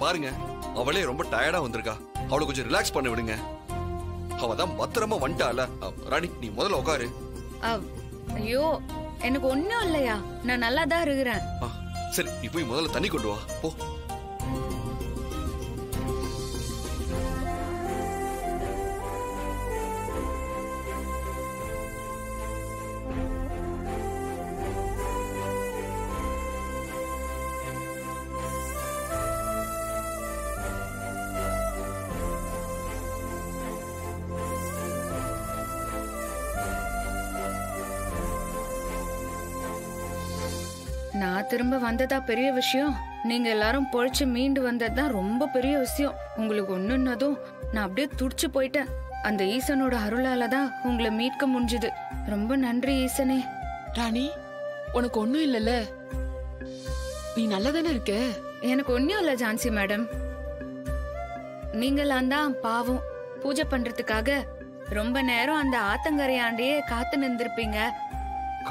பாருங்க, அவளே ரொம்ப டயர்டா வந்திருக்கா. அவளை கொஞ்சம் ரிலாக்ஸ் பண்ண விடுங்க. அவதான் பத்திரமா வந்துட்டால. ராணி, நீ முதல்ல உட்காரு. ஐயோ, எனக்கு ஒண்ணும் இல்லையா, நான் நல்லா தான் இருக்கிறேன். சரி, நீ போய் முதல்ல தண்ணி கொண்டு வா போ. நான் திரும்ப வந்ததா பெரிய விஷயம், நீங்க எல்லாரும் பொழைச்சு மீண்டு வந்ததுதான் ரொம்ப பெரிய விஷயம். உங்களுக்கு ஒண்ணுன்னதும் நான் அப்படியே துடிச்சு போயிட்டேன். அந்த ஈசனோட அருளாலதான் உங்களை மீட்க முடிஞ்சது. ரொம்ப நன்றி ஈசனே. ராணி, உனக்கு ஒண்ணும் இல்லல்ல? நீ நல்லதானே இருக்க? எனக்கு ஒண்ணும் இல்ல ஜான்சி மேடம். நீங்களாம் தான் பாவம், பூஜை பண்றதுக்காக ரொம்ப நேரம் அந்த ஆத்தங்கரையாண்டியே காத்து நின்றுப்பீங்க.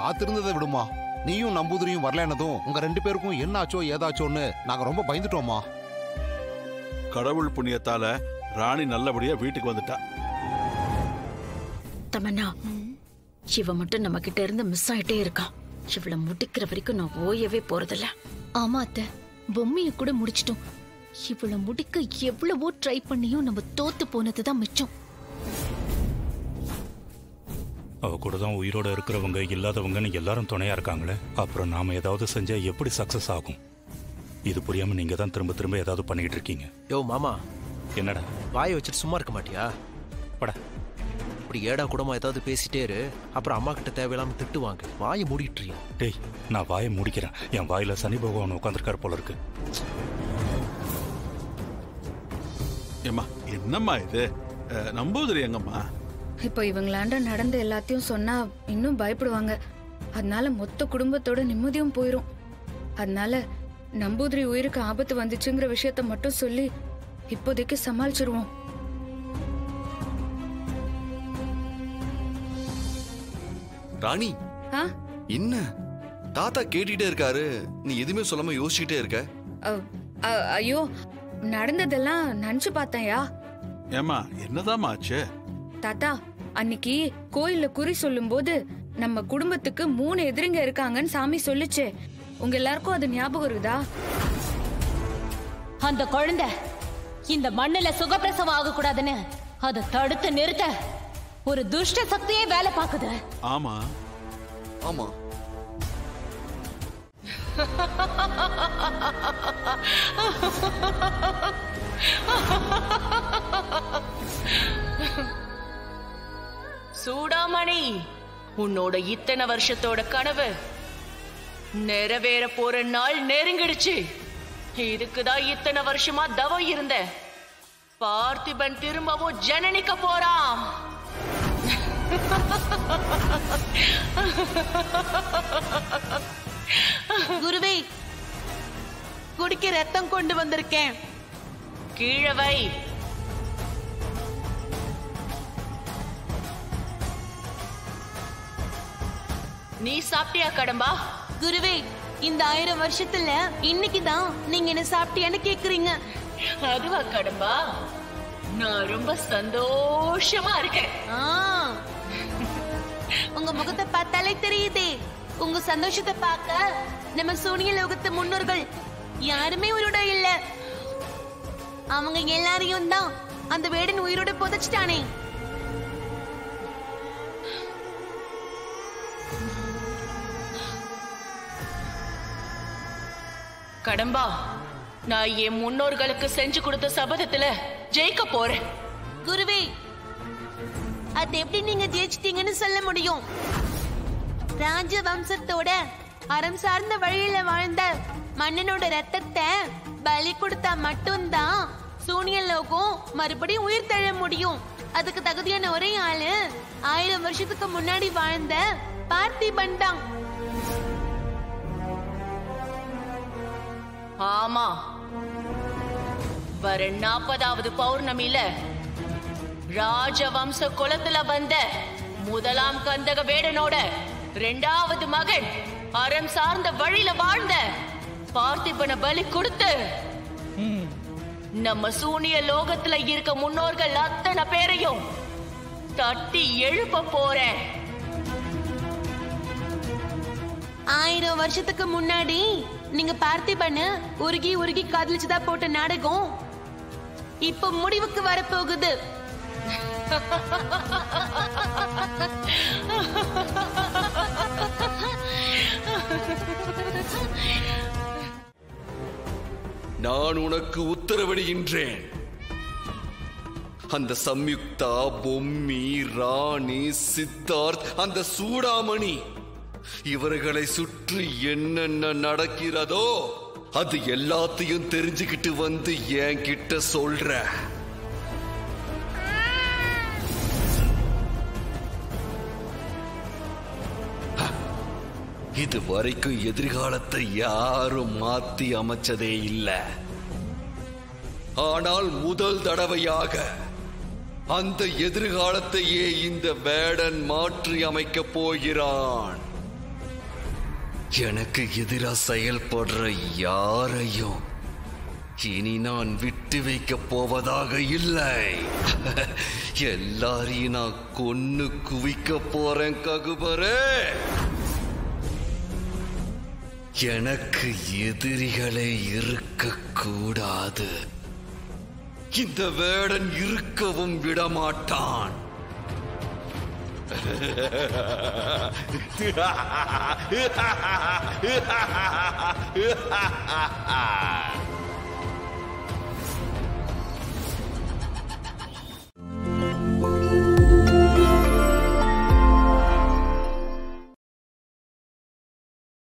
காத்திருந்ததை விடுமா, நீயும் நம்பூதிரியும் வரலனதும் உங்க 2 பேருக்கும் என்ன ஆச்சோ ஏதாச்சோன்னு நாங்க ரொம்ப பயந்துட்டோமா. கடவுள் புண்ணியத்தால ராணி நல்லபடியா வீட்டுக்கு வந்துட்டா. தமன்னா, இவ மட்டும் நம்ம கிட்ட இருந்து மிஸ் ஆயிட்டே இருக்கான். இவள முடிக்கிற வரைக்கும் நான் ஓயவே போறதில்ல. ஆமா அத்தை, பொம்மைய கூட முடிச்சிட்டோம். இவள முடிக்க எவ்வளவோ ட்ரை பண்ணியும் நம்ம தோத்து போனதுதான் மிச்சம். அவ கூட தான் உயிரோட இருக்கிறவங்க இல்லாதவங்கன்னு எல்லாரும் துணையா இருக்காங்களே. அப்புறம் நாம ஏதாவது செஞ்சா எப்படி சக்சஸ் ஆகும்? இது புரியாம நீங்க தான் திரும்ப திரும்ப ஏதாவது பண்ணிட்டு இருக்கீங்க. யோ மாமா, என்னடா வாயை வச்சுட்டு சும்மா இருக்க மாட்டியா? படா, இப்படி ஏடா கூடமா ஏதாவது பேசிட்டே இரு, அப்புறம் அம்மா கிட்ட தேவையில்லாம திட்டுவாங்க. வாயை மூடிட்டுறியா? டேய், நான் வாயை முடிக்கிறேன். என் வாயில சனி பகவான் உட்காந்துருக்காரு போல இருக்கு. ஏம்மா, என்னம்மா இது? நம்பூதிரி எங்கம்மா? இப்போ இவங்களாண்ட நடந்த எல்லாத்தையும் சொன்னா இன்னும் பயப்படுவாங்க. அதனால மொத்த குடும்பத்தோட நிம்மதியும் போயிரும். அதனால நம்பூதிரி உயிருக்கு ஆபத்து வந்துச்சுங்கிற விஷயத்த மட்டும் சொல்லி இப்போதைக்கு சமாளிச்சிருவோம். ராணி, என்ன தாத்தா கேட்டுட்டே இருக்காரு, நீ எதுவுமே சொல்லாம யோசிச்சுட்டே இருக்க? ஐயோ, நடந்ததெல்லாம் நினைச்சு பார்த்தேன்யா. ஏமா, என்னதான் ஆச்சு? தாத்தா, அன்னைக்கு கோயில்ல குறி சொல்லும் போது நம்ம குடும்பத்துக்கு 3 எதிரிங்க இருக்காங்கன்னு சாமி சொல்லுச்சே, உங்க எல்லாருக்கும் அது ஞாபகம் இருக்குதா? அந்த குழந்தை இந்த மண்ணுல சுகப்பிரசவம் ஆக கூடாதுன்னு அதை தடுத்து நிறுத்த ஒரு துஷ்ட சக்தியே வேலை பாக்குது. ஆமா ஆமா. சூடாமணி, உன்னோட இத்தனை வருஷத்தோட கனவு நிறைவேற போற நாள் நெருங்கிடுச்சு. இதுக்குதான் இத்தனை வருஷமா தவம் இருந்த. பார்த்திபன் திரும்பவும் ஜனனிக்க போறான். குருவே, குடிக்க ரத்தம் கொண்டு வந்திருக்கேன். கீழே வை. நீ சாப்பிட்டியா கடம்பா? குருவே, இந்த 1000 வருஷத்துல இன்னைக்குதான் நீங்க என்ன சாப்பிட்டியான்னு கேக்குறீங்க. அதுவா கடம்பா? நான் ரொம்ப சந்தோஷமா இருக்கேன். உங்க முகத்தை பார்த்தாலே தெரியுதே. உங்க சந்தோஷத்தை பார்க்க நம்ம சூனிய லோகத்து முன்னோர்கள் யாருமே உயிரோட இல்ல. அவங்க எல்லாரையும் தான் அந்த வேடன் உயிரோட புதைச்சிட்டானே. கடம்பா, நான் என் முன்னோர்களுக்கு செஞ்சு கொடுத்த சபதத்துல ஜெயிக்க போறேன். குருவே, அது எப்படி நீங்க ஜெயிச்சிட்டீங்கன்னு சொல்ல முடியும்? ராஜ வம்சத்தோட அறம் சார்ந்த வழியில வாழ்ந்த மன்னனோட ரத்தத்தை பலி கொடுத்தா மட்டும்தான் சூனிய லோகம் மறுபடியும் உயிர் தழ முடியும். அதுக்கு தகுதியான ஒரே ஆளு 1000 வருஷத்துக்கு முன்னாடி வாழ்ந்த பார்த்திபன் தான். ஆமா, வர 40வது பௌர்ணமியில ராஜவம்ச குலத்துல வந்த முதலாம் கந்தக வேடனோட 2வது மகன் அறம் சார்ந்த வழியில வாழ்ந்த பார்த்திபனை பலி கொடுத்து நம்ம சூனிய லோகத்துல இருக்க முன்னோர்கள் அத்தனை பேரையும் தட்டி எழுப்ப போறேன். 1000 வருஷத்துக்கு முன்னாடி நீங்க பார்த்திபன்னு உருகி உருகி காதலிச்சுதா போட்ட நாடகம் இப்ப முடிவுக்கு வரப்போகுது. நான் உனக்கு உத்தரவிடுகின்றேன். அந்த சம்யுக்தா, பொம்மி, ராணி, சித்தார்த், அந்த சூடாமணி இவர்களை சுற்றி என்னென்ன நடக்கிறதோ அது எல்லாத்தையும் தெரிஞ்சுக்கிட்டு வந்து என்கிட்ட சொல்ற. இது வரைக்கும் எதிர்காலத்தை யாரும் மாத்தி அமைச்சதே இல்லை. ஆனால் முதல் தடவையாக அந்த எதிர்காலத்தையே இந்த வேடன் மாற்றி அமைக்கப் போகிறான். எனக்கு எதிராக செயல்படுற யாரையும் இனி நான் விட்டு வைக்க போவதாக இல்லை. எல்லாரையும் நான் கொன்னு குவிக்க போறேன் ககுபரே. எனக்கு எதிரிகளே இருக்க கூடாது. இந்த வேடன் இருக்கவும் விடமாட்டான்.